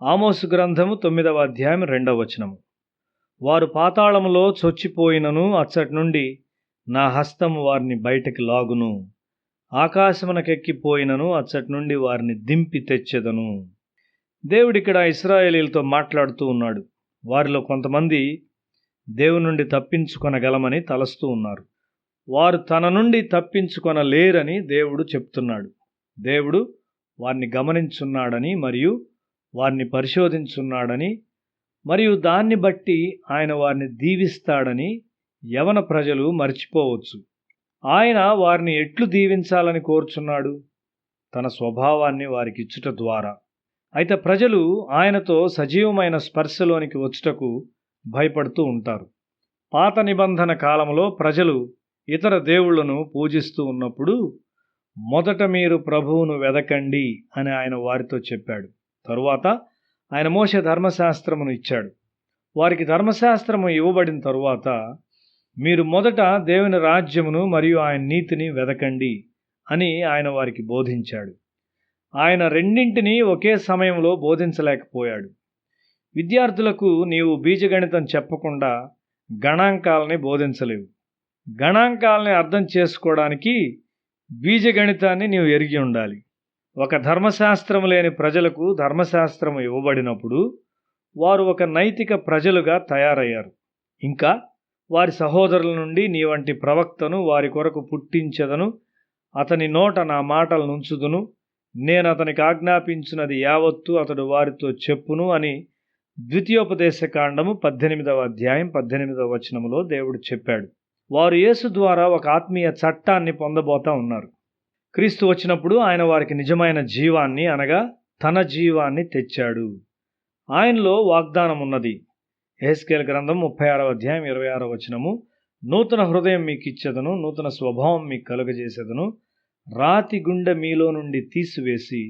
ఆమోసు గ్రంథము 9వ అధ్యాయం 2వ వచనము. వారు పాతాళములో చొచ్చిపోయినను అచ్చటి నుండి నా హస్తము వారిని బయటికి లాగును. ఆకాశమునకెక్కిపోయినను అచ్చటి నుండి వారిని దింపి తెచ్చెదను. దేవుడిక్కడ ఇశ్రాయేలీయులతో మాట్లాడుతూ ఉన్నాడు. వారిలో కొంతమంది దేవుని నుండి తప్పించుకొనగలమని తలస్తూ ఉన్నారు. వారు తన నుండి తప్పించుకొనలేరని దేవుడు చెప్తున్నాడు. దేవుడు వారిని గమనించున్నాడని మరియు వారిని పరిశోధించున్నాడని మరియు దాన్ని బట్టి ఆయన వారిని దీవిస్తాడని యవన ప్రజలు మర్చిపోవచ్చు. ఆయన వారిని ఎట్లు దీవించాలని కోరుచున్నాడు? తన స్వభావాన్ని వారికి ఇచ్చుట ద్వారా. అయితే ప్రజలు ఆయనతో సజీవమైన స్పర్శలోనికి వచ్చుటకు భయపడుతూ ఉంటారు. పాత నిబంధన కాలంలో ప్రజలు ఇతర దేవుళ్లను పూజిస్తూ ఉన్నప్పుడు మొదట మీరు ప్రభువును వెదకండి అని ఆయన వారితో చెప్పాడు. తరువాత ఆయన మోషే ధర్మశాస్త్రమును ఇచ్చాడు. వారికి ధర్మశాస్త్రము ఇవ్వబడిన తరువాత మీరు మొదట దేవుని రాజ్యమును మరియు ఆయన నీతిని వెదకండి అని ఆయన వారికి బోధించాడు. ఆయన రెండింటినీ ఒకే సమయంలో బోధించలేకపోయాడు. విద్యార్థులకు నీవు బీజగణితం చెప్పకుండా గణాంకాలని బోధించలేవు. గణాంకాలని అర్థం చేసుకోవడానికి బీజగణితాన్ని నీవు ఎరిగి ఉండాలి. ఒక ధర్మశాస్త్రము లేని ప్రజలకు ధర్మశాస్త్రము ఇవ్వబడినప్పుడు వారు ఒక నైతిక ప్రజలుగా తయారయ్యారు. ఇంకా వారి సహోదరుల నుండి నీ వంటి ప్రవక్తను వారి కొరకు పుట్టించెదను, అతని నోట నా మాటలు నుంచుదును, నేను అతనికి ఆజ్ఞాపించినది యావత్తు అతడు వారితో చెప్పును అని ద్వితీయోపదేశకాండము 18వ అధ్యాయం 18వ వచనములో దేవుడు చెప్పాడు. వారు యేసు ద్వారా ఒక ఆత్మీయ చట్టాన్ని పొందబోతా ఉన్నారు. క్రీస్తు వచ్చినప్పుడు ఆయన వారికి నిజమైన జీవాన్ని అనగా తన జీవాన్ని తెచ్చాడు. ఆయనలో వాగ్దానం ఉన్నది. యెహెజ్కేలు గ్రంథం 36వ అధ్యాయం 26వ వచనము, నూతన హృదయం మీకు ఇచ్చెదను, నూతన స్వభావం మీకు కలుగజేసేదను, రాతి గుండె మీలో నుండి తీసివేసి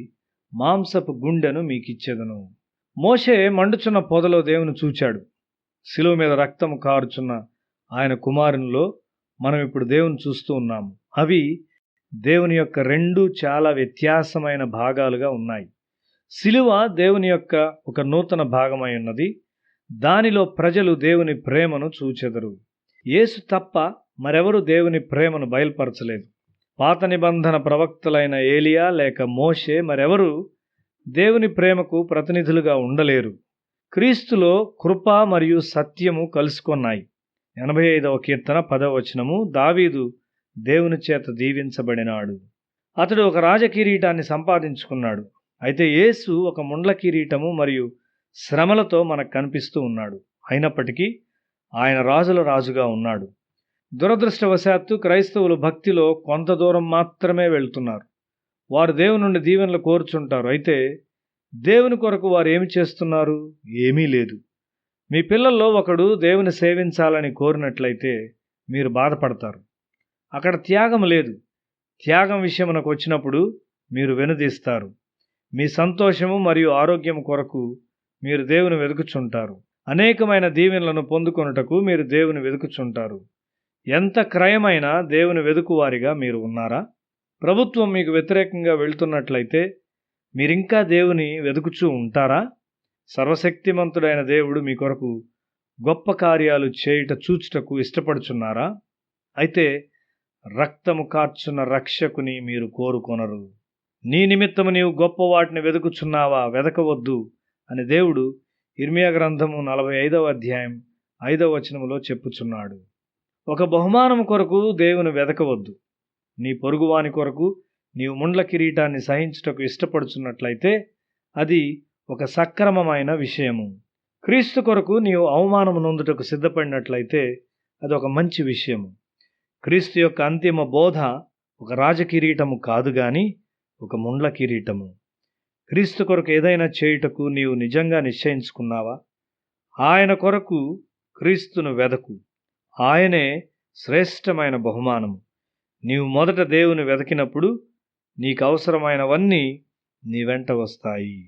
మాంసపు గుండెను మీకు ఇచ్చెదను. మోషే మండుచున్న పొదలో దేవుని చూచాడు. శిలువ మీద రక్తము కారుచున్న ఆయన కుమారునిలో మనం ఇప్పుడు దేవుని చూస్తూ ఉన్నాము. అవి దేవుని యొక్క రెండు చాలా వ్యత్యాసమైన భాగాలుగా ఉన్నాయి. శిలువ దేవుని యొక్క ఒక నూతన భాగమై ఉన్నది. దానిలో ప్రజలు దేవుని ప్రేమను చూచెదరు. యేసు తప్ప మరెవరు దేవుని ప్రేమను బయలుపరచలేదు. పాత నిబంధన ప్రవక్తలైన ఏలియా లేక మోషే మరెవరు దేవుని ప్రేమకు ప్రతినిధులుగా ఉండలేరు. క్రీస్తులో కృప మరియు సత్యము కలుసుకొన్నాయి. 85వ కీర్తన 10వ వచనము, దావీదు దేవుని చేత దీవించబడినాడు. అతడు ఒక రాజకిరీటాన్ని సంపాదించుకున్నాడు. అయితే యేసు ఒక ముండ్ల కిరీటము మరియు శ్రమలతో మనకు కనిపిస్తూ ఉన్నాడు. అయినప్పటికీ ఆయన రాజుల రాజుగా ఉన్నాడు. దురదృష్టవశాత్తు క్రైస్తవులు భక్తిలో కొంత దూరం మాత్రమే వెళ్తున్నారు. వారు దేవుని నుండి దీవెనలు కోరుచుంటారు. అయితే దేవుని కొరకు వారు ఏమి చేస్తున్నారు? ఏమీ లేదు. మీ పిల్లల్లో ఒకడు దేవుని సేవించాలని కోరినట్లయితే మీరు బాధపడతారు. అక్కడ త్యాగం లేదు. త్యాగం విషయమునకు వచ్చినప్పుడు మీరు వెనుదీస్తారు. మీ సంతోషము మరియు ఆరోగ్యం కొరకు మీరు దేవుని వెతుకుచుంటారు. అనేకమైన దీవెనలను పొందుకొనుటకు మీరు దేవుని వెతుకుచుంటారు. ఎంత క్రయమైనా దేవుని వెతుకువారిగా మీరు ఉన్నారా? ప్రభుత్వం మీకు వ్యతిరేకంగా వెళ్తున్నట్లయితే మీరింకా దేవుని వెతుకుచూ ఉంటారా? సర్వశక్తిమంతుడైన దేవుడు మీ కొరకు గొప్ప కార్యాలు చేయుట చూచుటకు ఇష్టపడుచున్నారా? అయితే రక్తము కార్చున్న రక్షకుని మీరు కోరుకొనరు. నీ నిమిత్తము నీవు గొప్ప వాటిని వెతుకుచున్నావా? వెదకవద్దు అని దేవుడు ఇర్మియా గ్రంథము 45వ అధ్యాయం 5వ వచనములో చెప్పుచున్నాడు. ఒక బహుమానము కొరకు దేవుని వెదకవద్దు. నీ పొరుగువాని కొరకు నీవు ముండ్ల కిరీటాన్ని సహించుటకు ఇష్టపడుచున్నట్లయితే అది ఒక సక్రమమైన విషయము. క్రీస్తు కొరకు నీవు అవమానము నొందుటకు సిద్ధపడినట్లయితే అది ఒక మంచి విషయము. క్రీస్తు యొక్క అంతిమ బోధ ఒక రాజకిరీటము కాదు గాని ఒక ముండ్ల కిరీటము. క్రీస్తు కొరకు ఏదైనా చేయుటకు నీవు నిజంగా నిశ్చయించుకున్నావా? ఆయన కొరకు క్రీస్తును వెదకు. ఆయనే శ్రేష్టమైన బహుమానము. నీవు మొదట దేవుని వెతికినప్పుడు నీకు అవసరమైనవన్నీ నీ వెంట వస్తాయి.